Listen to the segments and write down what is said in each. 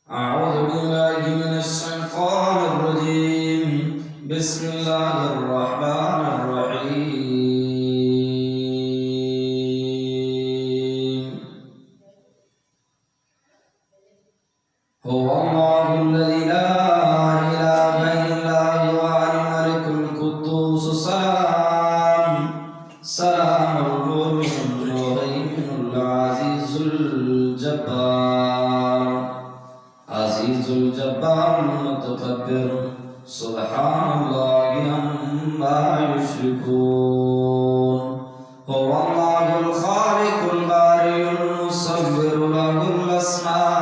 أعوذ بالله من الشيطان الرجيم. بسم الله الرحمن الرحيم. هو الله الذي لا إله إلا هو الملك القدوس السلام المؤمن المهيمن العزيز الجبار المتكبر سبحان الله عما يشركون. هو الله الخالق البارئ المصور له الأسماء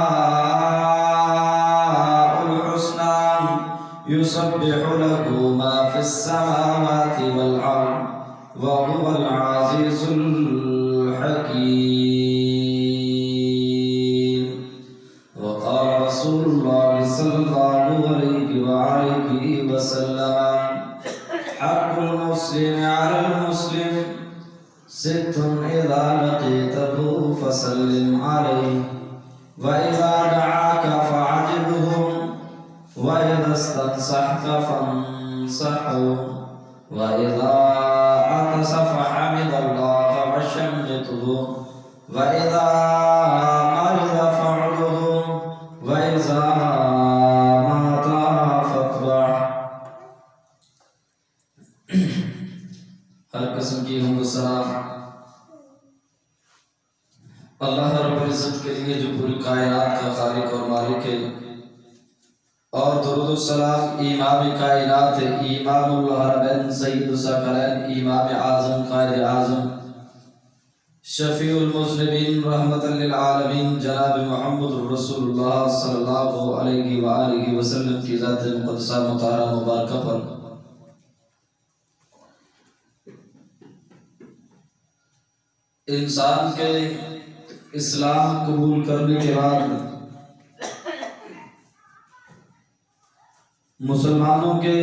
الحسنى يسبح له ما في السماوات والأرض وهو العزيز الحكيم. وقال رسول الله صلى الله عليه وآله وسلم حق المسلم على المسلم ست إذا لقيته فسلم عليه وإذا دعاك فعجبه وإذا استنصحك فانصحه وإذا عطس فحمد الله فشمته وإذا مرض فعده وإذا مات فاتبعه. ہر قسم کی حمد و ثنا اللہ رب العزت کے لیے جو پوری کائنات کا خالق اور مالک ہے، اور درود و سلام امام کائنات ہے، امام الحرمین سید الثقلین، امام اعظم قائد اعظم شفیع المذنبین رحمت للعالمین جناب محمد رسول اللہ صلی اللہ علیہ وآلہ وسلم کی ذات مقدسہ مطہرہ مبارکہ پر انسان کے اسلام قبول کرنے کے بعد مسلمانوں کے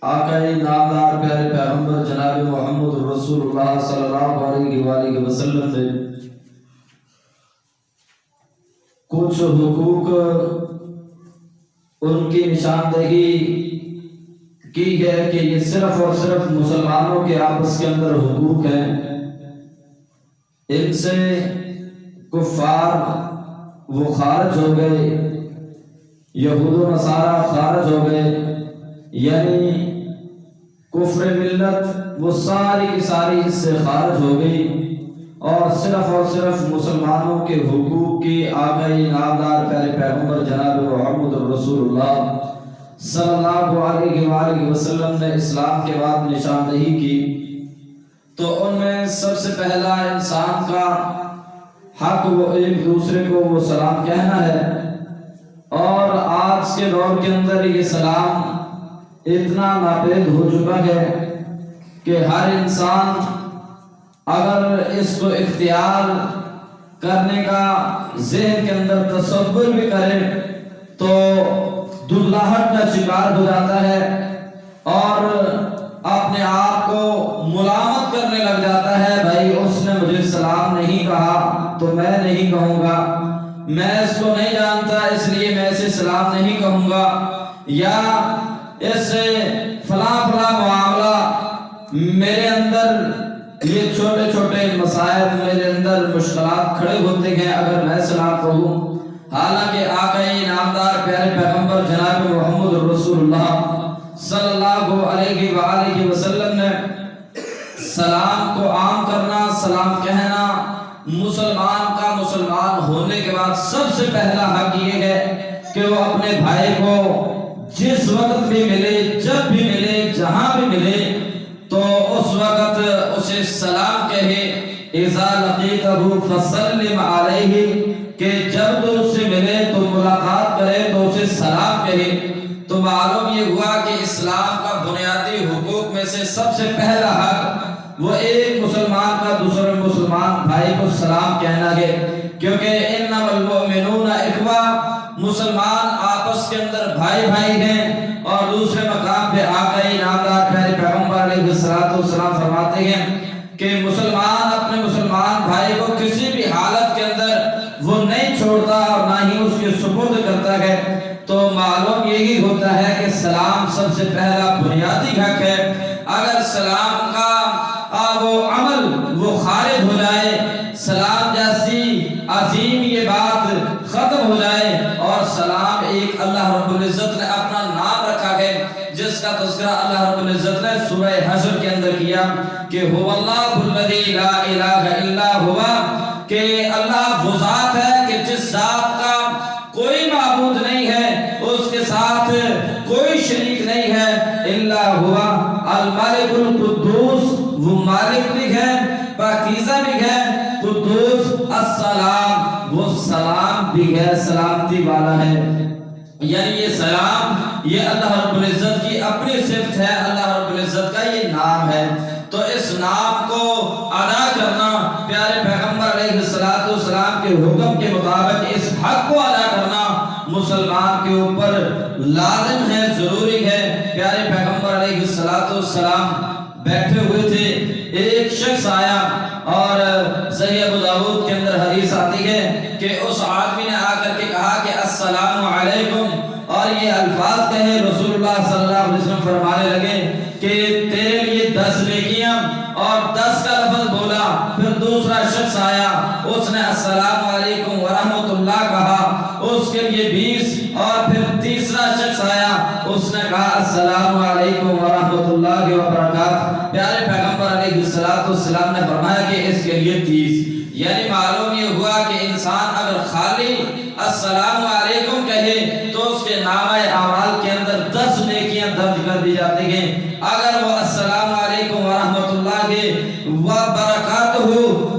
آقائے نامدار پیارے پیغمبر جناب محمد رسول اللہ صلی اللہ علیہ وآلہ وسلم نے کچھ حقوق ان کی نشاندہی کی ہے کہ یہ صرف اور صرف مسلمانوں کے آپس کے اندر حقوق ہیں، ان سے کفار وہ خارج ہو گئے، یہود و نصارہ خارج ہو گئے، یعنی کفر ملت وہ ساری کی ساری اس سے خارج ہو گئی، اور صرف مسلمانوں کے حقوق کی آقائی نامدار پیارے پیغمبر جناب محمد رسول اللہ صلی اللہ علیہ وآلہ وسلم نے اسلام کے بعد نشاندہی کی. تو ان میں سب سے پہلا انسان کا حق وہ ایک دوسرے کو وہ سلام کہنا ہے، اور آج کے دور کے اندر یہ سلام اتنا ناپید ہو چکا ہے کہ ہر انسان اگر اس کو اختیار کرنے کا ذہن کے اندر تصور بھی کرے تو دلاہٹ کا شکار ہو جاتا ہے اور اپنے آپ کو ملامت کرنے لگ جاتا ہے، بھائی اس نے مجھے سلام نہیں کہا تو میں نہیں کہوں گا، میں اس کو نہیں جانتا اس لیے میں اسے سلام نہیں کہوں گا، یا اس سے فلاں معاملہ میرے اندر یہ چھوٹے چھوٹے مسائل میرے اندر مشکلات کھڑے ہوتے ہیں اگر میں سلام کہوں. حالانکہ آقائے نامدار پیارے پیغمبر جناب محمد رسول اللہ صلی اللہ علیہ وآلہ وسلم نے سلام کو عام کرنا، سلام کہنا مسلمان کا مسلمان ہونے کے بعد سب سے پہلا حق یہ ہے کہ وہ اپنے بھائی کو جس وقت بھی ملے، جب بھی ملے، جہاں بھی ملے تو اس وقت اسے سلام کہے. اذا لقیتہ فسلم علیہ، کہ جب تو اس سے ملے تو ملاقات کرے تو اسے سلام کہے. تو معلوم یہ ہوا کہ اسلام کا بنیادی حقوق میں سے سب سے پہلا حق وہ ایک مسلمان کا دوسرے مسلمان بھائی کو سلام کہنا ہے، کیونکہ انما المؤمنون اخوہ، مسلمان آپس کے اندر بھائی بھائی ہیں. اور دوسرے مقام پہ آقائی نامدار پیارے پیغمبر علیہ السلام فرماتے ہیں کہ مسلمان اپنے مسلمان بھائی کو کسی بھی حالت کے اندر وہ نہیں چھوڑتا اور نہ ہی اس کے سپرد کرتا ہے تو معلوم یہی ہوتا ہے کہ سلام سب سے پہلا بنیادی حق ہے۔ اگر سلام کا وہ عمل وہ خارج ہو جائے، سلام جیسی عظیم یہ بات ختم ہو جائے، اور سلام ایک اللہ رب العزت نے اپنا نام رکھا ہے جس کا تذکرہ اللہ رب العزت نے سورہ حشر کے اندر کیا کہ هو اللہ الذی لا الہ الا ہوا، کہ اللہ وہ ذات ہے کہ جس ذات کا کوئی معبود نہیں ہے، اس کے ساتھ کوئی شریک نہیں ہے، الا ہوا الملک القدوس، وہ مالک بھی ہے، پاکیزہ بھی ہے، قدوس، السلام، وہ سلام بھی ہے، سلامتی والا ہے۔ یعنی یہ سلام یہ اللہ رب العزت کی اپنی صفت ہے، اللہ رب العزت کا یہ نام ہے۔ تو اس نام کو ادا کرنا، پیارے پیغمبر علیہ السلام کے حکم کے مطابق اس حق کو ادا کرنا مسلمان کے اوپر لازم ہے، ضروری ہے۔ پیارے پیغمبر علیہ السلام بیٹھے ہوئے تھے، ایک شخص آیا اور صحیح ابو داؤد کے اندر حدیث آتی ہے کہ اس آدمی نے آ کر کے کہا کہ السلام علیکم، اور یہ الفاظ کہے، رسول اللہ صلی اللہ علیہ وسلم فرمانے لگے کہ تیرے لیے 10 نیکیاں، اور 10 کا لفظ بولا۔ پھر دوسرا شخص آیا، اس نے السلام علیکم ورحمۃ اللہ کہا، اس کے لیے 20، اور پھر تیسرا شخص آیا، اس نے کہا السلام علیکم ورحمۃ اللہ وبرکاتہ۔ پیارے پیغمبر علیہ السلام نے فرمایا کہ اس کے لیے 30۔ یعنی معلوم یہ ہوا کہ انسان اگر خالی السلام علیکم کہے تو اس کے نامہ اعمال کے اندر 10 نیکیاں درج کر دی جاتی ہیں۔ اگر وہ السلام علیکم ورحمۃ اللہ وبرکاتہ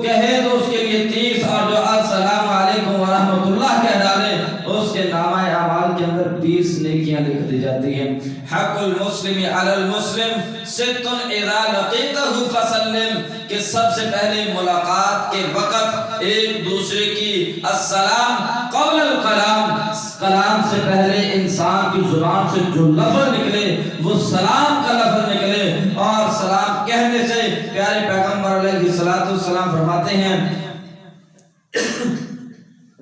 کہے تو اس کے لیے 30، اور جو السلام علیکم ورحمۃ اللہ کہہ ڈالے اس کے نامہ اعمال کے اندر 20 نیکیاں لکھ دی جاتی ہیں۔ حق المسلم علی المسلم ست اذا لقیتہ فسلم، کہ سب سے پہلے ملاقات کے وقت ایک دوسرے کی السلام قبل الکلام، کلام سے پہلے انسان کی زبان سے جو لفظ نکلے وہ سلام کا لفظ نکلے، اور سلام کہنے سے پیارے پیغمبر علیہ السلام فرماتے ہیں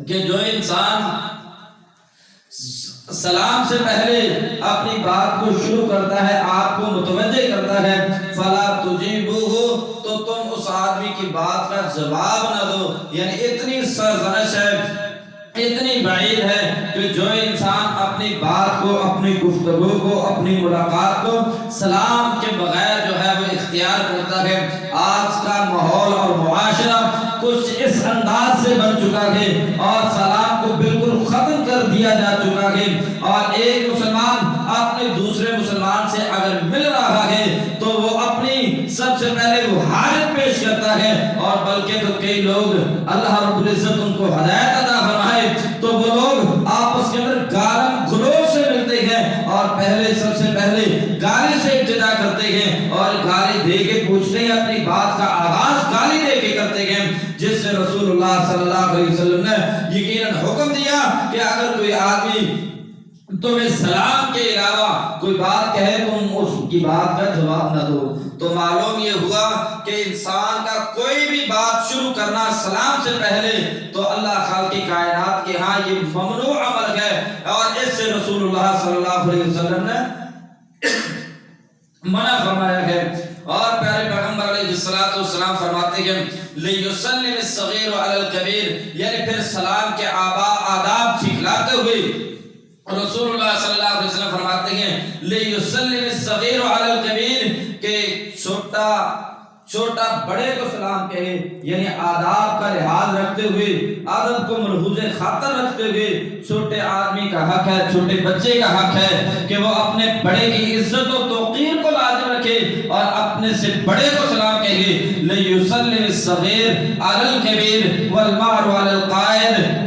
کہ جو انسان سلام سے پہلے اپنی بات کو شروع کرتا ہے، آپ کو متوجہ کرتا ہے، فلا تجیبوہ، تو تم اس آدمی کی بات کا جواب نہ دو۔ یعنی اتنی سرزنش ہے، اتنی بعید ہے کہ جو انسان اپنی بات کو، اپنی گفتگو کو، اپنی ملاقات کو سلام کے بغیر جو ہے وہ اختیار کرتا ہے۔ آج کا ماحول اور معاشرہ کچھ اس انداز سے بن چکا ہے، اور سلام کو بالکل ختم کر دیا جا چکا ہے، اور ایک مسلمان اپنے دوسرے مسلمان سے اگر مل رہا ہے تو وہ اپنی سب سے پہلے وہ حاجت پیش کرتا ہے، اور بلکہ تو کئی لوگ اللہ رب العزت ان کو ہدایت عطا فرمائے تو وہ لوگ آپس کے اندر گالم گلوچ سے ملتے ہیں، اور پہلے سب سے پہلے گالی سے ابتدا کرتے ہیں، اور گالی دے کے پوچھتے ہیں، اپنی بات کا آغاز گالی دے کے کرتے ہیں، جس سے رسول اللہ صلی اللہ علیہ وسلم نے یقیناً حکم دیا کہ اگر کوئی آدمی تمہیں سلام کے علاوہ کوئی بات کہے تم اس کی بات کا جواب نہ دو۔ تو معلوم یہ ہوا کہ انسان کا کوئی بھی بات شروع کرنا سلام سے پہلے تو اللہ خالق کائنات کے ہاں یہ ممنوع عمل ہے، اور اس سے رسول اللہ صلی اللہ علیہ وسلم نے منع فرمایا ہے۔ اور پیارے پیغمبر علیہ السلام فرماتے ہیں لِيُسَلِّمِ الصَّغِيرُ عَلَى الْكَبِيرِ، یعنی پھر سلام کے آداب سکھلاتے ہوئے رسول اللہ صلی اللہ علیہ وسلم فرماتے ہیں لِيُسَلِّمِ الصَّغِيرُ عَلَى الْكَبِيرِ، کہ چھوٹا بڑے کو سلام کہے، یعنی آداب کا لحاظ رکھتے ہوئے، ادب کو ملحوظ خاطر رکھتے ہوئے چھوٹے آدمی کا حق ہے، چھوٹے بچے کا حق ہے کہ وہ اپنے بڑے کی عزت و توقیر کو لازم رکھے اور اپنے سے بڑے کو سلام کہے۔ لِيُسَلِّمِ الصَّغِيرُ عَلَى الْكَبِيرِ وَالْمَعْرُ عَلَى الْقَائِدِ،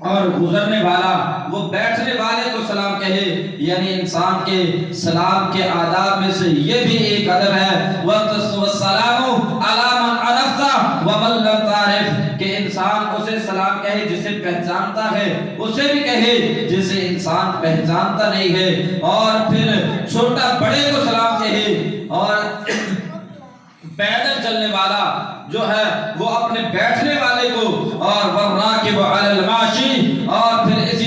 اور گزرنے والا وہ بیٹھنے والے کو سلام کہے، یعنی انسان کے سلام کے آداب میں سے یہ بھی ایک ادب ہے، وَالسَّلَامُ عَلَى مَنْ عَرَفْتَ وَمَنْ لَمْ تَعْرِفْ، کہ انسان اسے سلام کہے جسے پہچانتا ہے، اسے بھی کہے جسے انسان پہچانتا نہیں ہے، اور پھر چھوٹا بڑے کو سلام کہے، اور پیدل چلنے والا جو ہے وہ اپنے بیٹھنے والے کو، اور وَالرَّاكِبُ عَلَى الْمَاشِي، اور پھر اس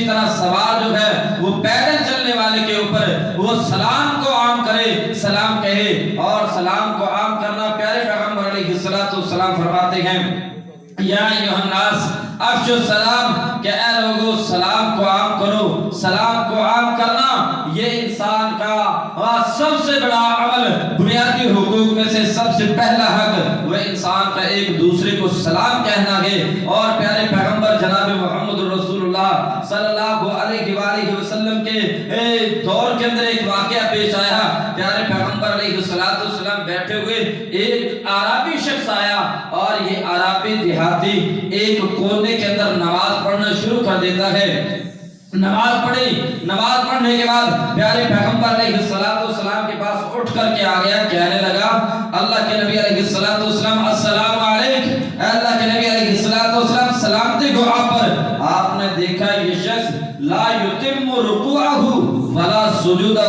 یا ایھا الناس افشوا السلام، کہ اے لوگو سلام کو عام کرو۔ سلام کو عام کرنا یہ انسان کا سب سے بڑا عمل، بنیادی حقوق میں سے سب سے پہلا حق وہ انسان کا ایک دوسرے کو سلام کہنا ہے۔ اور پیارے پیغمبر جناب محمد رسول اللہ صلی اللہ علیہ وآلہ وسلم کے دور کے اندر ایک واقعہ پیش آیا۔ پیارے پیغمبر علیہ السلام بیٹھے ہوئے، ایک عربی شخص آیا اور یہ عربی دیہاتی ایک کونے کے اندر نماز پڑھنا شروع کر دیتا ہے۔ نماز پڑھی، نماز پڑھنے کے بعد پیارے پیغمبر علیہ السلام کے پاس اٹھ کر کے آ گیا، کہنے لگا اللہ کے نبی علیہ السلام السلام علیکم، اللہ کے نبی علیہ السلام سلامتی کو آپ پر۔ آپ نے دیکھا یہ شخص لا یتم رکوعہ ولا سجودہ،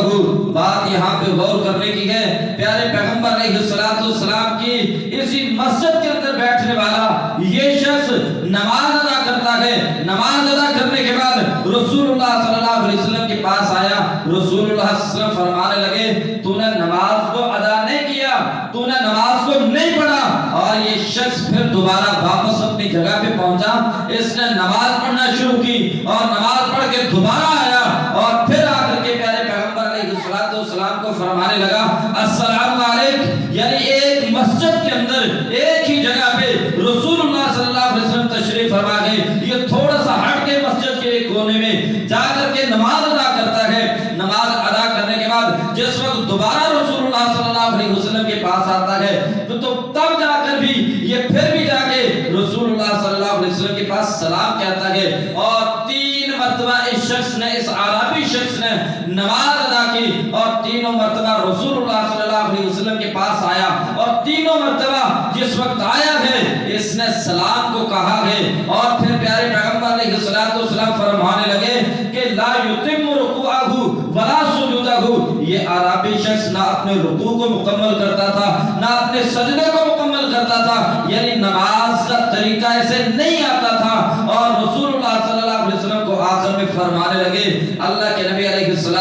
بات یہاں پہ غور کرنے کی ہے۔ پیارے پیغمبر علیہ السلام کی اسی مسجد کے اندر بیٹھنے والا یہ شخص نماز ادا کرتا ہے۔ نماز ادا کرنے کے بعد رسول اللہ صلی اللہ علیہ وسلم کے پاس آیا۔ رسول اللہ صلی اللہ علیہ وسلم فرمانے لگے تو نے نماز کو ادا نہیں کیا، تو نے نماز کو نہیں پڑھا۔ اور یہ شخص پھر دوبارہ واپس اپنی جگہ پہ پہنچا، اس نے نماز پڑھنا شروع کی اور نماز پڑھ کے دوبارہ آیا اور پھر آ کر کے پیارے پیغمبر علیہ السلام کو فرمانے لگا السلام علیکم۔ یعنی ایک مسجد کے اندر ایک ہی جگہ پہ رسول اللہ صلی اللہ علیہ وسلم تشریف فرما گئے، یہ تھوڑا سا ہٹ کے مسجد کے ایک کونے میں جا کر کے نماز ادا کرتا ہے۔ نماز ادا کرنے کے بعد جس وقت دوبارہ رسول اللہ صلی اللہ علیہ وسلم کے پاس آتا ہے تو تب جا کر بھی یہ پھر بھی جا کے رسول اللہ صلی اللہ علیہ وسلم کے پاس سلام کہتا ہے۔ اور 3 مرتبہ اس شخص نے، اس عربی شخص نے نماز ادا کی اور تینوں مرتبہ رسول اللہ صلی اللہ علیہ وسلم کے پاس آیا، اور تینوں مرتبہ جس وقت آیا ہے اس نے سلام کو کہا ہے۔ اور پھر پیارے پیغمبر علیہ السلام فرمانے لگے کہ لا یتم رکوعہ ولا سجودہ، یہ عربی شخص نہ اپنے رکوع کو مکمل کرتا تھا نہ اپنے سجدے کو مکمل کرتا تھا، یعنی نماز کا طریقہ ایسے نہیں آتا تھا۔ اور رسول اللہ صلی اللہ علیہ وسلم کو آخر میں فرمانے لگے اللہ کے نبی علیہ السلام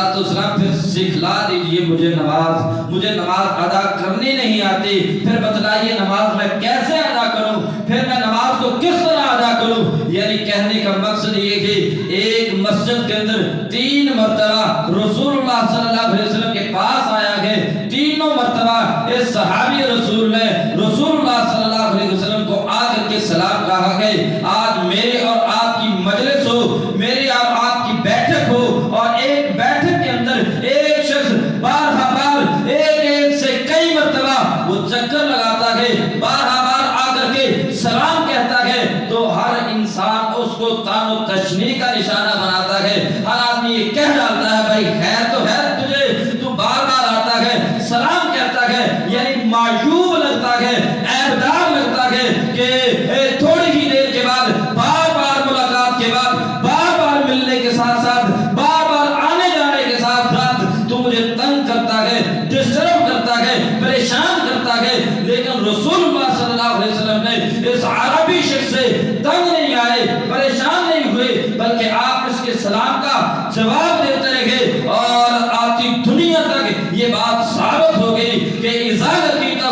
پھر سکھلا دیجئے مجھے نماز ادا کرنی نہیں آتی، پھر بتلائیے نماز میں کیسے ادا کروں، پھر میں نماز کو کس طرح ادا کروں۔ یعنی کہنے کا مقصد یہ کہ ایک مسجد کے اندر 3 مرتبہ رسول اللہ صلی اللہ علیہ وسلم کے پاس آیا ہے، تینوں مرتبہ اس صحابی رسول نے رسول اللہ صلی اللہ علیہ وسلم کو آ کر کے سلام کہا ہے۔ آج میرے اور آپ کی مجلس ہو، میری اور آپ کی بیٹھک ہو، اور ایک بیٹھک کے اندر ایک شخص بار ایک سے کئی مرتبہ وہ چکر لگاتا ہے، بار آ کر کے سلام کہتا ہے، تو ہر انسان اس کو تان و تشنیع کا نشانہ بناتا ہے۔ ہر آدمی یہ کہہ ڈالتا ہے بھائی خیر تو ہے تجھے، تو بار آتا ہے سلام کہتا ہے، یعنی معیوب لگتا ہے، عیبدار لگتا ہے کہ تھوڑی ہی دیر کے بعد بار ملاقات کے بعد بار ملنے کے ساتھ ساتھ بار آنے جانے کے ساتھ ساتھ تو مجھے تنگ کرتا ہے، ڈسٹرب کرتا ہے، پریشان کرتا ہے۔ لیکن رسول اللہ صلی اللہ علیہ وسلم نے اس عربی شخص سے تنگ نہیں آئے، پریشان نہیں ہوئے، بلکہ آپ اس کے سلام کا جواب دیتے رہے۔ اور آتی دنیا تک یہ بات ثابت ہو گئی کہ اذا لقیتہ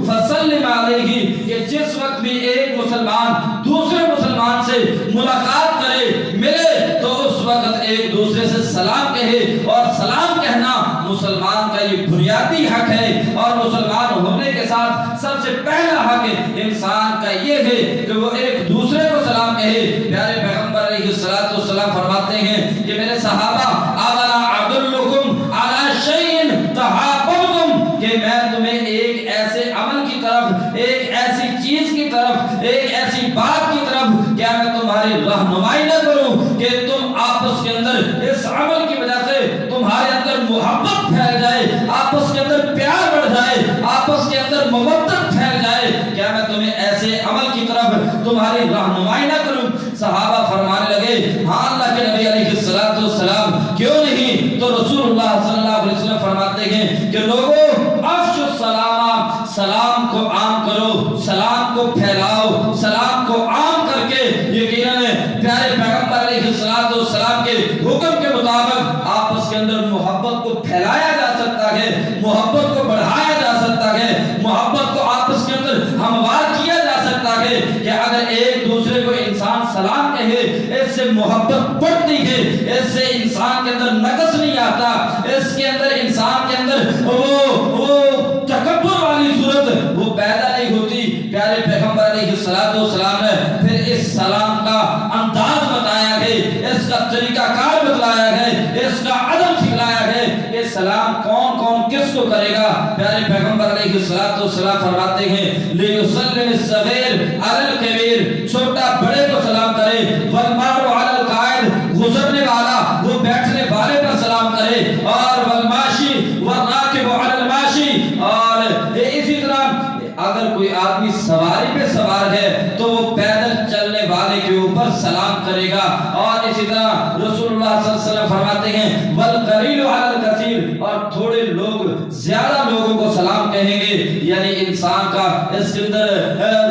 فسلم علیہ، کہ جس وقت بھی ایک مسلمان دوسرے مسلمان سے ملاقات کرے، ملے، تو اس وقت ایک دوسرے سے سلام کہے۔ اور سلام کہنا مسلمان کا یہ بنیادی حق ہے، اور مسلمان ہونے کے ساتھ سب سے پہلا حق انسان کا یہ ہے کہ وہ ایک دوسرے کو سلام کہے۔ پیارے پیغمبر علیہ السلام فرماتے ہیں کہ میرے صحابہ اَوَلَا أَدُلُّكُمْ عَلَى شَيْءٍ تَحَابَبْتُمْ، کہ میں تمہیں ایک ایسے عمل کی طرف، ایک ایسی چیز کی طرف، ایک ایسی بات کی طرف کیا میں تمہاری رہنمائی نہ کروں کہ تم آپس کے اندر اس عمل کی وجہ سے تمہارے اندر محبت پھیل جائے، آپس کے اندر پیار بڑھ جائے، آپس کے اندر مودت پھیل جائے، کیا میں تمہیں ایسے عمل کی طرف تمہاری رہنمائی نہ کروں؟ صحابہ فرمانے لگے ہاں اللہ کے نبی علیہ السلام کیوں نہیں؟ تو رسول اللہ صلی اللہ علیہ وسلم فرماتے ہیں کہ لوگوں افشوا السلام، سلام کو عام کرو، سلام کو پھیلاؤ، سلام کو عام کر کے یقیناً پیارے پیغمبر علیہ السلام کے حکم کے مطابق آپس کے اندر محبت کو پھیلایا جا سکتا ہے، محبت کو بڑھایا جا سکتا ہے، محبت کو آپس کے اندر ہموار کیا جا سکتا ہے۔ کہ اگر ایک ایک دوسرے کو انسان سلام کہے اس سے محبت بڑھتی ہے، اس سے انسان کے اندر نقص نہیں آتا، اس کے اندر انسان کے اندر وہ تکبر والی صورت وہ پیدا نہیں ہوتی۔ پیارے پیغمبر علیہ السلام نے پھر اس سلام کا انداز بتایا ہے، اس کا طریقہ کار بتلایا ہے، اس کا ادب سکھلایا ہے کہ سلام کون کون کس کو کرے گا۔ پیارے پیغمبر علیہ السلام فرماتے ہیں لیسلم الصغیر علی الکبیر، چھوٹا بڑے کو سلام کرے، والمار علی القائد، گزرنے والا وہ بیٹھنے والے پر سلام کرے، اور والماشی والراکب علی الماشی، اور اسی طرح اگر کوئی آدمی سواری پہ سوار ہے تو وہ پیدل چلنے والے کے اوپر سلام کرے گا، اور اسی طرح رسول اللہ صلی اللہ علیہ وسلم فرماتے ہیں والقلیل علی الکثیر، اور تھوڑے لوگ زیادہ لوگوں کو سلام کہیں گے۔ یعنی انسان کا اس کے اندر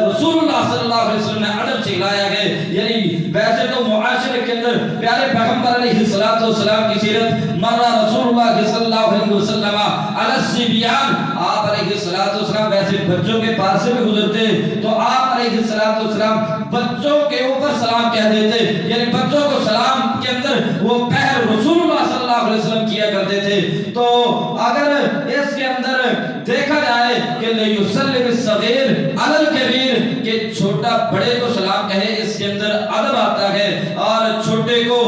رسول اللہ صلی اللہ علیہ وسلم نے ادب سکھلایا ہے۔ یعنی ویسے تو معاشرے کے اندر پیارے پیغمبر علیہ السلام کی سیرت مرہ رسول اللہ صلی اللہ علیہ وسلم علی الصبیان، آپ علیہ السلام ویسے بچوں کے پاس سے بھی گزرتے تو آپ علیہ السلام بچوں کے اوپر سلام کہہ دیتے، یعنی بچوں کو سلام کے اندر وہ پہل رسول اللہ صلی اللہ علیہ وسلم کیا کرتے تھے۔ تو اگر اس کے اندر دیکھا جائے کہ لیسلم الصغیر علی الکبیر، کہ چھوٹا بڑے کو سلام کہے، اس کے اندر ادب آتا ہے، اور چھوٹے کو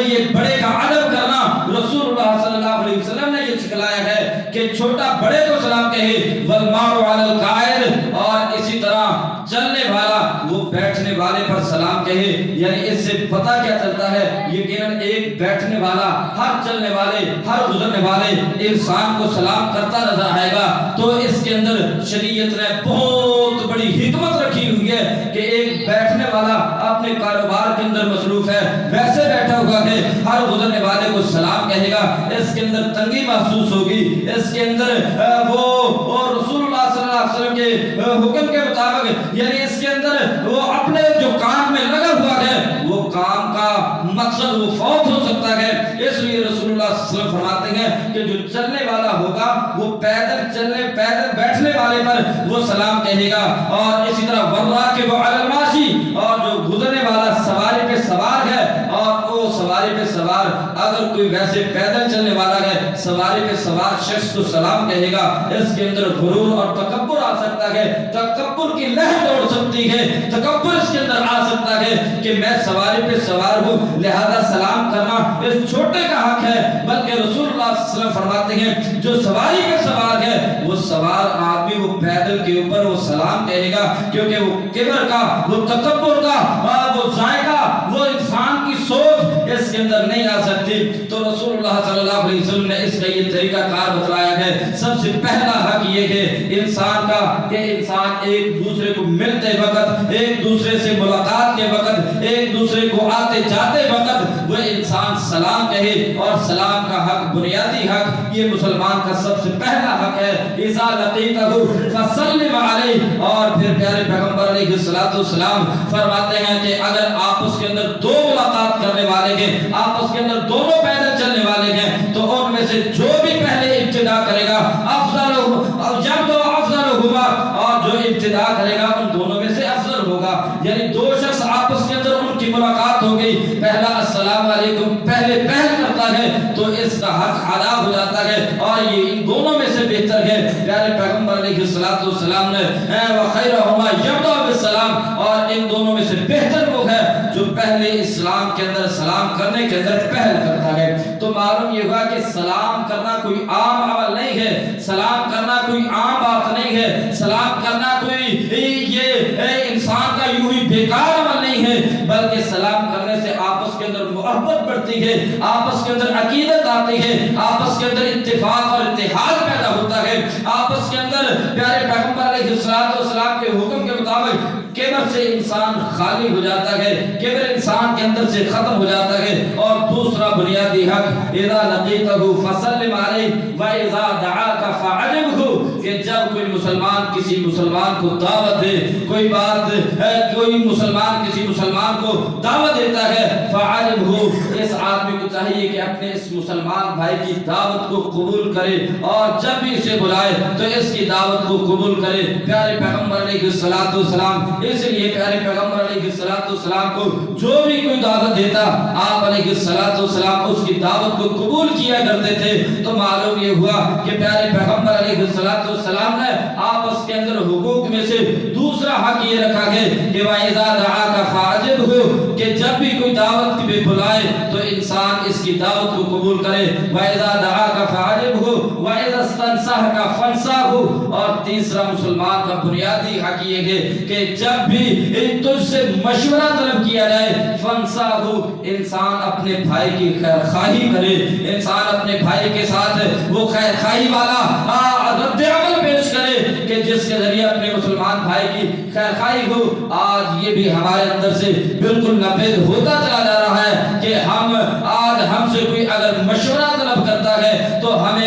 یہ بڑے کا ادب کرنا رسول اللہ صلی اللہ علیہ وسلم نے یہ سکھلایا ہے کہ چھوٹا بڑے کو سلام کہے، والمار علی القائد، اور اسی طرح چلنے والا وہ بیٹھنے والے پر سلام کہے۔ یعنی اس سے پتہ کیا چلتا ہے، یقیناً ایک بیٹھنے والا ہر چلنے والے ہر گزرنے والے انسان کو سلام کرتا نظر آئے گا۔ تو اس کے اندر شریعت نے بہت بڑی حکمت رکھی ہوئی ہے کہ ایک بیٹھنے والا اپنے کاروبار کے اندر مصروف ہے، ویسے بیٹھا ہوا ہے، ہر گزرنے والے کو سلام کہے گا، اس کے اندر تنگی محسوس ہوگی، اس کے اندر وہ اور رسول اللہ صلی اللہ علیہ وسلم کے حکم کے مطابق، یعنی اس کے اندر وہ اپنے جو کام میں لگا ہوا ہے وہ کام کا مقصد وہ فوت ہو سکتا ہے۔ اس لیے رسول اللہ صلی اللہ علیہ وسلم فرماتے ہیں کہ جو چلنے والا ہوگا وہ پیدل بیٹھنے والے پر وہ سلام کہے گا، اور اسی طرح والراکب علی الماشی، اور جو گزرنے والا سواری پہ سوار ہے، اور وہ سواری پہ سوار اگر کوئی ویسے پیدل چلنے والا ہے، سواری پہ سوار شخص کو سلام کہے گا۔ اس کے اندر غرور اور تکبر آ سکتا ہے، تکبر کی لہر دوڑ سکتی ہے، تکبر اس کے اندر آ سکتا ہے کہ میں سواری پہ سوار ہوں لہذا سلام کرنا اس چھوٹے کا حق ہے، بلکہ رسول اللہ صلی اللہ علیہ وسلم فرماتے ہیں جو سواری پہ سوار ہے وہ سوار آدمی وہ پیدل کے اوپر وہ سلام کہے گا، کیونکہ وہ کبر کا وہ تکبر کا وہ ذائقہ وہ انسان کی سوچ اس کے اندر نہیں آ سکتی۔ تو رسول اللہ صلی اللہ علیہ وسلم نے اس کا یہ طریقہ کار بتلایا ہے۔ سب سے پہلا حق یہ ہے انسان کا کہ انسان ایک دوسرے کو ملتے وقت، ایک دوسرے سے ملاقات کے وقت، ایک دوسرے کو آتے جاتے وقت وہ انسان سلام کہے، اور سلام کا حق بنیادی حق یہ مسلمان کا سب سے پہلا حق ہے۔ اذا لقیتہ فسلم علیہ، اور پھر پیارے پیغمبر علیہ السلام فرماتے ہیں کہ اگر آپس کے اندر دو ملاقات کرنے والے ہیں، آپس کے اندر دونوں پیدل چلنے والے ہیں، تو ان میں سے جو بھی پہلے ابتدا کرے گا اور جو ابتدا کرے گا ان دونوں میں سے افضل ہوگا۔ یعنی دو شخص آپس کے اندر ان کی ملاقات ہو گئی، پہلا السلام علیکم پہلے پہل کرتا ہے تو اس کا حق ادا ہو جاتا ہے، اور یہ ان دونوں میں سے بہتر ہے۔ پیارے پیغمبر علیہ السلام نے وخیرہما یبدأ بالسلام، اور ان دونوں میں سے بہتر وہ ہے جو پہلے اسلام کے اندر سلام کرنے کے اندر پہل کرتا ہے۔ تو معلوم یہ ہوا کہ سلام کرنا کوئی عام عمل نہیں ہے، سلام کرنا کوئی عام بات نہیں ہے، سلام کرنا کوئی یہ انسان کا یوں ہی بیکار عمل نہیں ہے، بلکہ سلام کرنے سے آپس کے اندر محبت بڑھتی ہے، آپس کے اندر عقیدت آتی ہے، آپس کے اندر اتفاق اور اتحاد پیدا ہوتا ہے، آپس کے اندر پیارے پیغمبر علیہ السلام کے حکم کے مطابق کبر سے انسان خالی ہو جاتا ہے، کبر انسان کے اندر سے ختم ہو جاتا ہے۔ اور دوسرا بنیادی حق اذا لقیتہ فسلم علیہ واذا دعاک فاجبہ، کہ جب کوئی مسلمان کسی مسلمان کو دعوت دے، کوئی بات کوئی مسلمان کسی مسلمان کو دعوت دیتا ہے، فَعَلِمْهُ، اس آدمی کو چاہیے کہ اپنے اس مسلمان بھائی کی دعوت کو قبول کرے، اور جب بھی اسے بلائے تو اس کی دعوت کو قبول کرے۔ پیارے پیغمبر علیہ السلام، اس لیے پیارے پیغمبر علیہ السلام کو جو بھی کوئی دعوت دیتا، آپ علیہ السلام اس کی دعوت کو قبول کیا کرتے تھے۔ تو معلوم یہ ہوا کہ پیارے پیغمبر علیہ السلام نے آپس کے اندر حقوق میں سے دوسرا حق یہ رکھا ہے کہ وَإِذَا دَعَاكَ فَأَجِبْهُ، کہ جب بھی کوئی دعوت بھی بلائے تو انسان اس کی دعوت کو قبول کرے۔ وَإِذَا دَعَاكَ فَأَجِبْهُ وَإِذَا اسْتَنصَحَكَ فَانصَحْهُ، اور تیسرا مسلمان کا بنیادی حق یہ ہے کہ جب بھی تجھ سے مشورہ طلب کیا جائے، فَانصَحْهُ، انسان اپنے بھائی کی خیر خواہی کرے، انسان اپنے بھائی کے ساتھ وہ خیر خواہی والا رد عمل پیش کرے کہ جس کے ذریعے اپنے مسلمان بھائی کی خیر خواہی ہو۔ آج یہ بھی ہمارے اندر سے بالکل ناپید ہوتا چلا جا رہا ہے کہ ہم سے کوئی اگر مشورہ طلب کرتا ہے تو ہم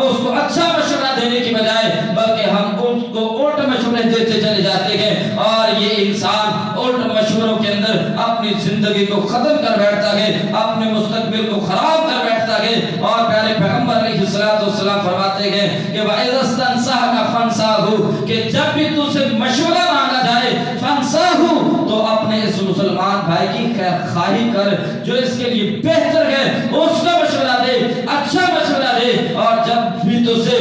اس کو اچھا مشورہ دینے کی بجائے بلکہ ہم اس کو الٹ مشورے دیتے چلے جاتے ہیں، اور یہ انسان الٹ مشوروں کے اندر اپنی زندگی کو ختم کر بیٹھتا ہے، اپنے مستقبل کو خراب کر بیٹھتا ہے۔ اور پیارے پیغمبر علیہ السلام فرماتے ہیں کہ وَإِذَا اسْتَنصَحَكَ فَانصَحْهُ، کہ جب بھی تجھ سے مشورہ مانگا جائے، فَانصَحْهُ، تو اپنے اس مسلمان بھائی کی خیر خواہی کر، جو اس کے لیے بہتر ہے اس کا مشورہ دے، اچھا مشورہ دے، اور جب بھی تجھ سے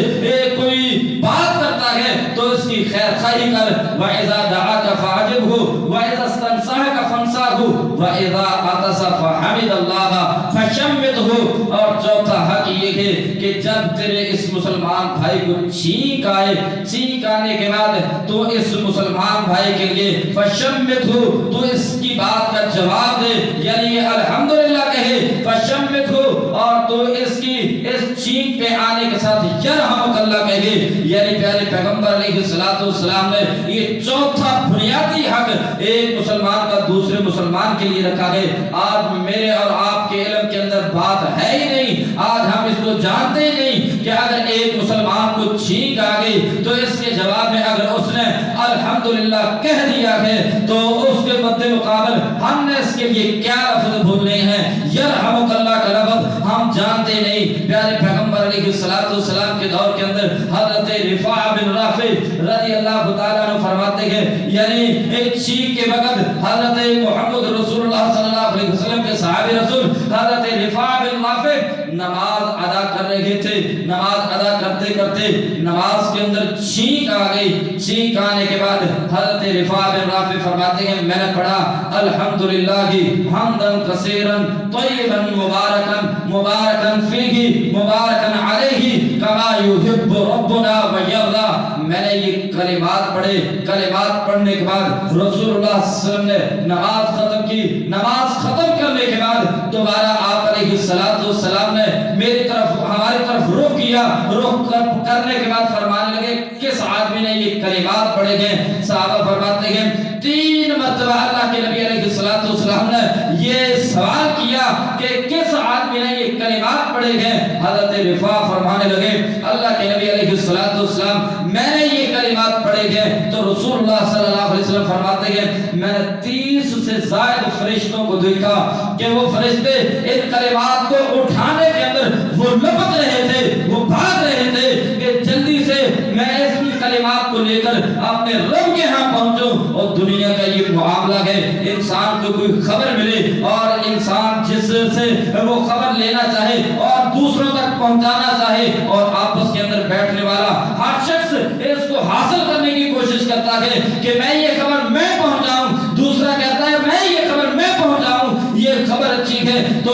کوئی بات کرتا ہے تو اس کی خیر خواہی کر۔ وَإِذَا دَعَاكَ فَأَجِبْهُ وَإِذَا اسْتَنصَحَكَ فَانصَحْهُ وَإِذَا عَطَسَ فَحَمِدَ اللَّهَ فَشَمِّتْهُ، اور چوتھا حق یہ ہے کہ جب تیرے اس مسلمان بھائی کو چھینک آئے، چھینک آنے کے بعد تو اس مسلمان بھائی کے لیے فَشَمِّتْهُ، تو اس کی بات کا جواب دے، یعنی الحمدللہ کہے، فَشَمِّتْهُ، اور تو اس کی اس چھینک پہ آنے کے ساتھ یرحمک اللہ کہے۔ یعنی پیارے پیغمبر علیہ السلام نے یہ چوتھا بنیادی حق ایک مسلمان کا دوسرے مسلمان کے لیے رکھا ہے۔ آج میرے اور آپ کے علم کے اندر بات ہے ہی نہیں، آج ہم اس کو جانتے ہی نہیں کہ اگر ایک مسلمان کو چھینک آ گئی تو اس کے جواب میں اگر اس نے الحمدللہ کہہ دیا ہے تو اس کے مد مقابل ہم نے اس کے لیے کیا لفظ بھولنے ہیں؟ یرحمک اللہ کا لفظ ہم جانتے نہیں۔ پیارے پیغمبر علیہ السلام کے دور کے اندر حضرت رفاع بن رافع رضی اللہ تعالیٰ عنہ فرماتے ہیں، یعنی ایک چھینک کے وقت حضرت محمد رسول اللہ صلی اللہ علیہ وسلم کے صحابی رسول حضرت رفاع بن رافع نماز ادا کر رہے تھے، نماز ادا کرتے کرتے نماز کے اندر چھینک آ گئی۔ چھینک آنے کے بعد حضرت رفاع بن رافع فرماتے ہیں میں نے پڑھا الحمدللہ حمدن کثیرا طیبا مبارکا فیہ مبارکا علیہ کما یحب ربنا ویرضا۔ میں نے یہ کلمات پڑھے، کلمات پڑھنے کے بعد رسول اللہ صلی اللہ علیہ وسلم نے نماز ختم کی۔ نماز ختم کرنے کے بعد دوبارہ آپ علیہ السلام نے میری طرف ہماری طرف رخ کیا، رخ کرنے کے بعد فرمانے لگے کس آدمی نے یہ کلمات پڑھے ہیں؟ صحابہ فرماتے ہیں 3 مرتبہ اللہ کے نبی علیہ السلام نے یہ سوال کیا کہ کس آدمی نے یہ کلمات پڑھے ہیں؟ حضرت رفاع فرمانے لگے اللہ کے نبی علیہ السلام میں نے یہ کلمات پڑھے ہیں۔ تو رسول اللہ صلی اللہ علیہ وسلم فرماتے ہیں میں نے 30 سے زائد فرشتوں کو دیکھا کہ وہ فرشتے ان کلمات کو اٹھانے کے اندر وہ لپک رہے تھے، وہ بھاگ رہے تھے کہ جلدی سے میں اس کلمات کو لے کر اپنے رب کے ہاں پہنچوں۔ اور دنیا کا یہ معاملہ ہے، انسان کو کوئی خبر ملے اور انسان جس سے وہ خبر لینا چاہے اور دوسروں تک پہنچانا چاہے، اور آپس کے اندر بیٹھنے والا ہر شخص اس کو حاصل کرنے کی کوشش کرتا ہے کہ میں یہ خبر میں پہنچاؤں، دوسرا کہتا ہے میں یہ خبر میں پہنچاؤں، یہ خبر اچھی ہے تو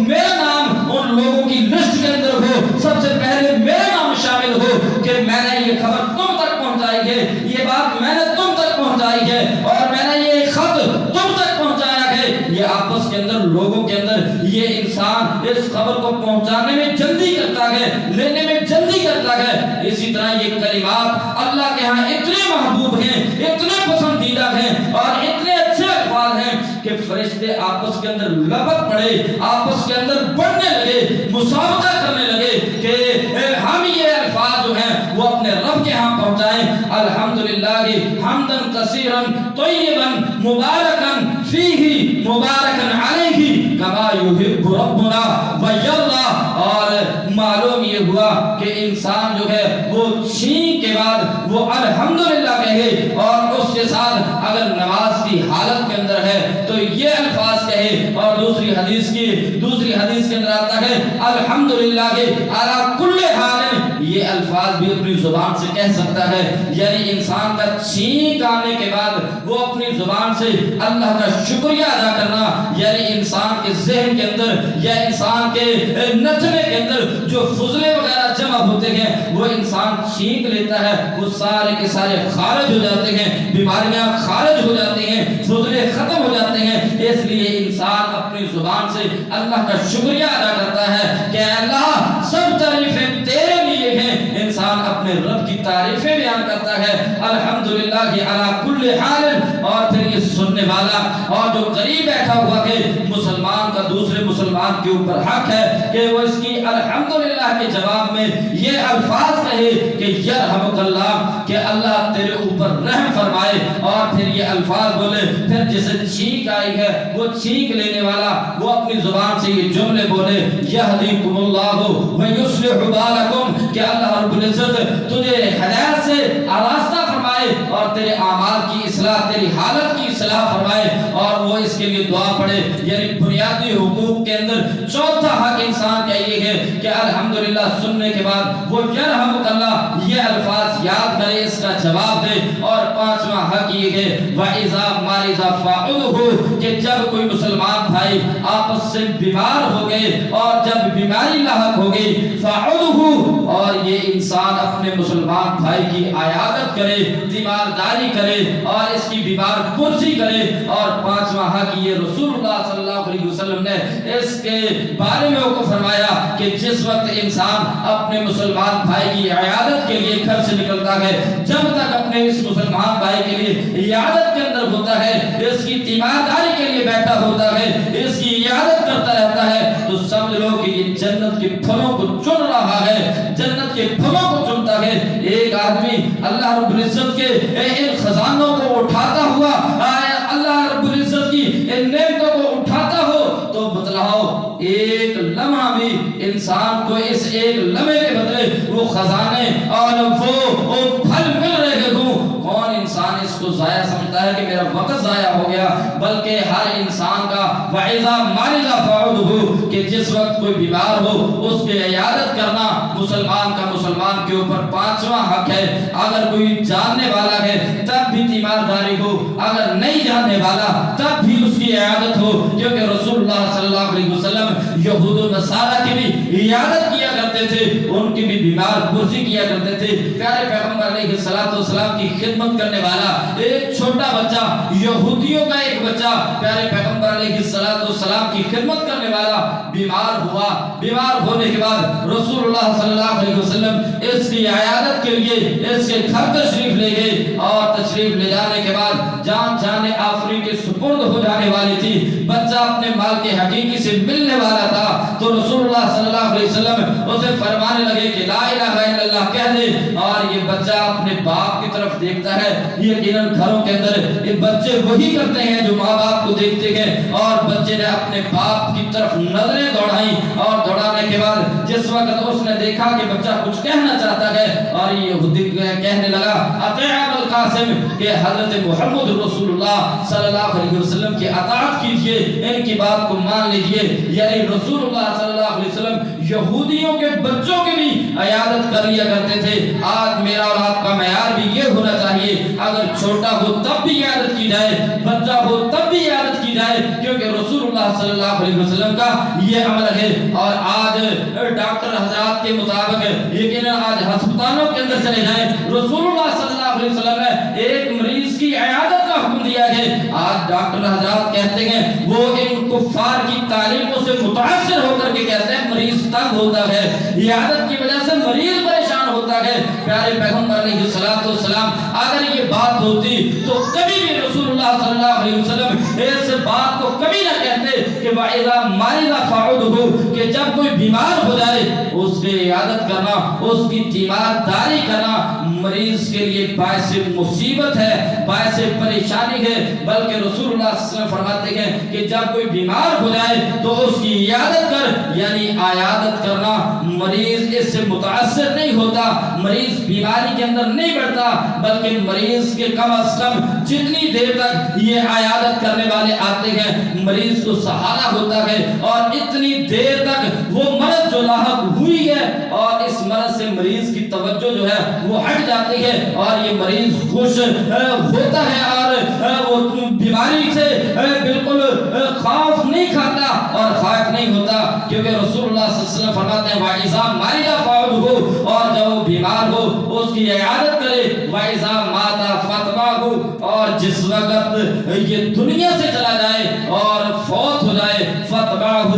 میرا نام ان لوگوں کی لسٹ کے اندر ہو، سب سے پہلے میرا نام شامل ہو کہ میں نے یہ خبر تم تک پہنچائی ہے، یہ بات میں نے تم تک پہنچائی ہے، اور میں نے یہ خط تم تک پہنچایا ہے۔ یہ آپس کے اندر لوگوں کے اندر یہ انسان اس خبر کو پہنچانے میں جلدی کرتا ہے، لینے میں جلدی کرتا ہے۔ اسی طرح یہ کلمات اللہ کے ہاں اتنے محبوب ہیں، اتنے پسندیدہ ہیں اور اتنے اچھے الفاظ ہیں کہ فرشتے آپس کے اندر لپٹ پڑے، آپس کے اندر بڑھنے لگے، مسابقہ کرنے لگے کہ ہم یہ الفاظ جو ہیں وہ اپنے رب کے ہاں پہنچائیں، الحمدللہ حمدن کثیرا طیبا مبارکا فیہ مبارکا علیہ کما یحب ربنا ویرضی۔ اور معلوم یہ ہوا کہ انسان جو ہے وہ چھین کے بعد وہ الحمدللہ کہے، اور اس کے ساتھ اگر نماز کی حالت کے اندر ہے تو یہ الفاظ کہے، اور دوسری حدیث کے اندر آتا ہے الحمدللہ علی کل حال، یہ الفاظ بھی اپنی زبان سے کہہ سکتا ہے۔ یعنی انسان کا چھینک آنے کے بعد وہ اپنی زبان سے اللہ کا شکریہ ادا کرنا، یعنی انسان کے ذہن کے اندر یا انسان کے نتنے کے اندر جو فضلے وغیرہ جمع ہوتے ہیں وہ انسان چھینک لیتا ہے، وہ سارے کے سارے خارج ہو جاتے ہیں، بیماریاں خارج ہو جاتی ہیں، فضلے ختم ہو جاتے ہیں۔ اس لیے انسان اپنی زبان سے اللہ کا شکریہ ادا کرتا ہے کہ اللہ سب تعریفیں تیرے لیے ہیں، انسان اپنے رب کی تعریفیں بیان کرتا ہے الحمدللہ علی کل حال۔ اور پھر یہ سننے والا اور جو قریب بیٹھا ہوا ہے، مسلمان کا دوسرے مسلمان کے اوپر حق ہے کہ وہ اس کی الحمدللہ کے جواب میں یہ الفاظ کہے کہ یرحمک اللہ، کہ اللہ تیرے اوپر رحم فرمائے، اور پھر یہ الفاظ بولے۔ پھر جسے چھینک آئی ہے وہ چھینک لینے والا وہ اپنی زبان سے یہ جملے بولے یہدیکم اللہ ویصلح بالکم، کہ اللہ رب العزت تجھے ہدایت سے آراستہ فرمائے اور تیرے اعمال کی اصلاح، تیری حالت کی اصلاح فرمائے، اور وہ اس کے لیے دعا پڑھے۔ یعنی بنیادی حقوق کے اندر چوتھا حق انسان کا یہ ہے کہ الحمدللہ سننے کے بعد وہ یرحمک اللہ یہ الفاظ یاد کرے، اس کا جواب دے۔ اور پانچواں حق یہ ہے وَإِذَا مَرِضَ فَعُودْهُ، کہ جب کوئی مسلمان بھائی آپس سے بیمار ہو گئے اور جب بیماری لاحق ہو گئی فَعُودْهُ، اور یہ انسان اپنے مسلمان بھائی کی عیادت کرے، تیمارداری کرے اور اس کی بیمار پرسی کرے۔ اور پانچواں حق یہ رسول اللہ صلی اللہ علیہ وسلم نے اس کے بارے میں کو فرمایا کہ جس وقت انسان اپنے مسلمان بھائی کی عیادت کے لیے گھر سے نکلتا ہے، جب تک اپنے اس مسلمان بھائی کے لیے عیادت کے اندر ہوتا ہے، اس کی تیمارداری کے لیے بیٹھا ہوتا ہے، اس کی عیادت کرتا رہتا ہے، تو سمجھ لو کہ یہ جنت کے پھلوں کو چن رہا ہے، جنت کے پھلوں کو چنتا ہے۔ ایک آدمی اللہ رب العزت کے ان خزانوں کو اٹھاتا ہوا اللہ رب العزت کی ان نعمتوں کو اٹھاتا ہو تو بتلاؤ ایک لمحہ بھی انسان کو اس ایک لمحے کے بدلے وہ خزانے اور وہ پھل مل رہے ہوں، کون انسان اس کو ضائع سمجھتا ہے کہ میرا وقت ضائع ہو گیا؟ بلکہ ہر انسان کا وَإِذَا مَرِضَ فَعُودْهُ، کہ جس وقت کوئی بیمار ہو اس کی عیادت کرنا مسلمان کا مسلمان کے اوپر پانچواں حق ہے۔ اگر کوئی جاننے والا ہے تب بھی تیمارداری ہو، اگر نہیں جاننے والا تب بھی اس کی عیادت ہو، کیونکہ رسول اللہ صلی اللہ علیہ وسلم یہود و نصارہ کی بھی عیادت کیا کرتے تھے، ان کی بھی بیمار پرسی کیا کرتے تھے۔ پیارے پیغمبر علیہ السلام کی خدمت کرنے والا ایک چھوٹا بچہ، یہودیوں کا ایک بچہ پیارے پیغمبر علیہ السلام کی خدمت کرنے والا بیمار ہوا۔ بیمار ہونے کے بعد رسول اللہ صلی اللہ علیہ وسلم اس کی عیادت کے لیے اس کے گھر تشریف لے گئے، اور تشریف لے جانے کے بعد جان جانے آفرین کے سپرد ہو جانے والی تھی، بچہ اپنے مال کے حقیقی سے ملنے والا تھا، تو رسول اللہ صلی اللہ علیہ وسلم اسے فرمانے لگے کہ لا الہ الا اللہ کہہ دے۔ اور یہ بچہ اپنے باپ کی طرف دیکھتا ہے، یقیناً گھروں کے اندر یہ بچے وہی کرتے ہیں جو ماں باپ کو دیکھتے ہیں، اور بچے نے اپنے باپ کی طرف نظریں دوڑائیں، اور دوڑانے کے بعد جس وقت اس نے دیکھا کہ بچہ کچھ کہنا چاہتا ہے، اور یہ یہودی کہنے لگا اطیع ابا القاسم، کہ حضرت محمد رسول اللہ صلی اللہ علیہ وسلم کی اطاعت کیجئے، ان کی بات کو مان لیجئے۔ یعنی رسول اللہ صلی اللہ علیہ وسلم یہودیوں کے بچوں کی بھی عیادت کر لیا کرتے تھے۔ آج میرا اور آپ کا معیار بھی یہ ہونا چاہیے، اگر چھوٹا ہو تب بھی عیادت کی جائے، بچہ ہو تب بھی عیادت کی جائے، کیونکہ رسول اللہ صلی اللہ علیہ وسلم کا یہ عمل ہے۔ اور آج ڈاکٹر حضرات کے مطابق یقیناً آج ہسپتالوں کے اندر چلے جائیں، رسول اللہ صلی اللہ علیہ وسلم نے ایک مریض کی عیادت کا حکم دیا ہے۔ آج ڈاکٹر حضرات کہتے ہیں، وہ ان کفار کی تعلیموں سے متاثر ہو کر کے کہتے ہیں مریض تنگ ہوتا ہے، عیادت کی وجہ سے مریض پریشان ہوتا ہے۔ پیارے پیغمبر علیہ السلام اگر یہ بات ہوتی تو کبھی بھی رسول اللہ اللہ صلی اللہ علیہ وسلم اس بات کو کبھی نہ کہتے کہ وَإِذَا مَرِضَ فَعُودُهُ کہ جب کوئی بیمار ہو جائے اس کی عیادت کرنا، اس کی تیمارداری کرنا مریض کے لیے باعث مصیبت ہے، باعث پریشانی ہے، بلکہ رسول اللہ صلی اللہ علیہ وسلم فرماتے ہیں کہ جب کوئی بیمار ہو جائے تو اس کی عیادت کر، یعنی عیادت کرنا، مریض اس سے متاثر نہیں ہوتا، مریض بیماری کے اندر نہیں بڑھتا، بلکہ مریض کے کم از کم جتنی دیر تک یہ عیادت کرنے والے آتے ہیں مریض کو سہارا ہوتا ہے، اور اتنی دیر تک وہ مرض جو لاحق ہوئی ہے اور اس مرض سے مریض کی توجہ جو ہے وہ ہٹ جاتی ہے اور یہ مریض خوش ہوتا ہے اور وہ بیماری سے بالکل خوف نہیں کھاتا اور خائف نہیں ہوتا، کیونکہ رسول اللہ صلی اللہ علیہ وسلم فرماتے ہیں وَإِذَا مَرِضَ فَعُودُهُ اور جب وہ بیمار ہو اس کی عیادت کرے، وَإِذَا مَاتَ فَاتْبَعْهُ اور جس وقت یہ دنیا سے چلا جائے اور فوت ہو جائے فَاتْبَعْهُ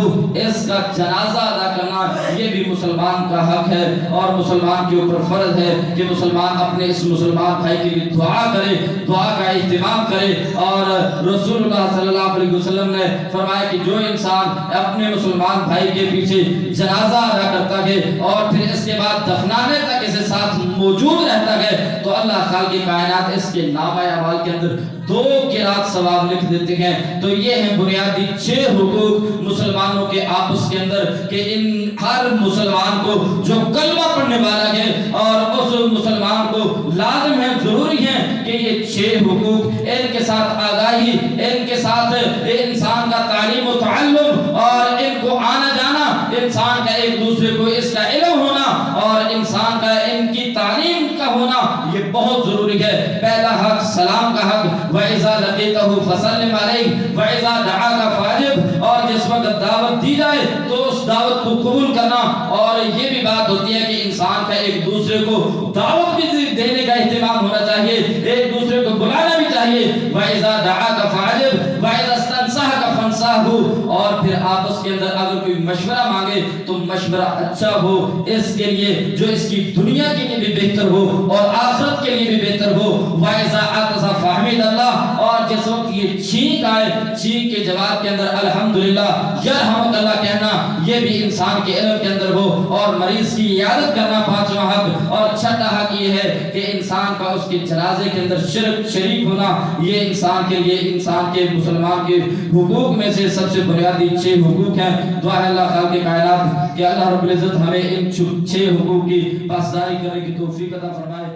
اس کا جنازہ ادا کرنا یہ بھی مسلمان کا حق ہے اور مسلمان کے اوپر فرض ہے کہ مسلمان اپنے اس مسلمان بھائی کے لیے دعا کرے، دعا کا اہتمام کرے۔ اور رسول اللہ صلی اللہ علیہ وسلم نے فرمایا کہ جو انسان اپنے مسلمان بھائی کے پیچھے جنازہ ادا کرتا ہے اور پھر اس کے بعد دفنانے تک اسے ساتھ موجود رہتا ہے تو اللہ خالق کائنات اس کے نامہ اعمال کے اندر 2 قرات ثواب لکھ دیتے ہیں۔ تو یہ ہیں بنیادی 6 حقوق مسلمانوں کے آپس کے اندر کہ ان ہر مسلمان کو جو کلمہ پڑھنے والا ہے اور اس مسلمان کو لازم ہے، ضروری ہے کہ یہ 6 حقوق ان کے ساتھ آگاہی، ان کے ساتھ انسان کا تعلیم و تعلم اور ان کو آنا جانا، انسان کا ایک دوسرے کو اس کا علم ہونا اور انسان کا ان کی تعلیم کا ہونا یہ بہت ضروری ہے۔ پہلا حق سلام کا حق، وَإِذَا لَقِيتَهُ فَسَلِّمْ عَلَيْهِ وَإِذَا دَعَاكَ فَأَجِبْ اور جس وقت دعوت دی جائے تو اس دعوت کو قبول کرنا، اور یہ بھی بات ہوتی ہے کہ انسان کا ایک دوسرے کو دعوت بھی دینے کا اہتمام ہونا چاہیے، ایک دوسرے کو بلانا بھی چاہیے۔ وَإِذَا دَعَاكَ فَأَجِبْ وَإِذَا اسْتَنصَحَكَ فَانصَحْهُ اور پھر آپس کے اندر اگر کوئی مشورہ مانگے تو مشورہ اچھا ہو، اس کے لیے جو اس کی دنیا کے لیے بھی بہتر ہو اور آخرت کے لیے بھی بہتر ہو۔ وَإِذَا عَطَسَ فَحَمِدَ اللَّهَ اور جس وقت یہ چھینک آئے، چھینک کے جواب کے اندر الحمدللہ یرحمک اللہ کہنا یہ بھی انسان کے علم کے اندر ہو۔ اور مریض کی عیادت کرنا 5واں حق، اور 6واں حق یہ ہے کہ انسان کا اس کے جنازے کے اندر شریک ہونا، یہ انسان کے لیے، انسان کے مسلمان کے حقوق میں سے سب سے بنیادی 6 حقوق ہیں۔ دعا ہے اللہ خالق کائنات کہ اللہ رب العزت ہمیں ان 6 حقوق کی پاسداری کرنے کی توفیق عطا فرمائے۔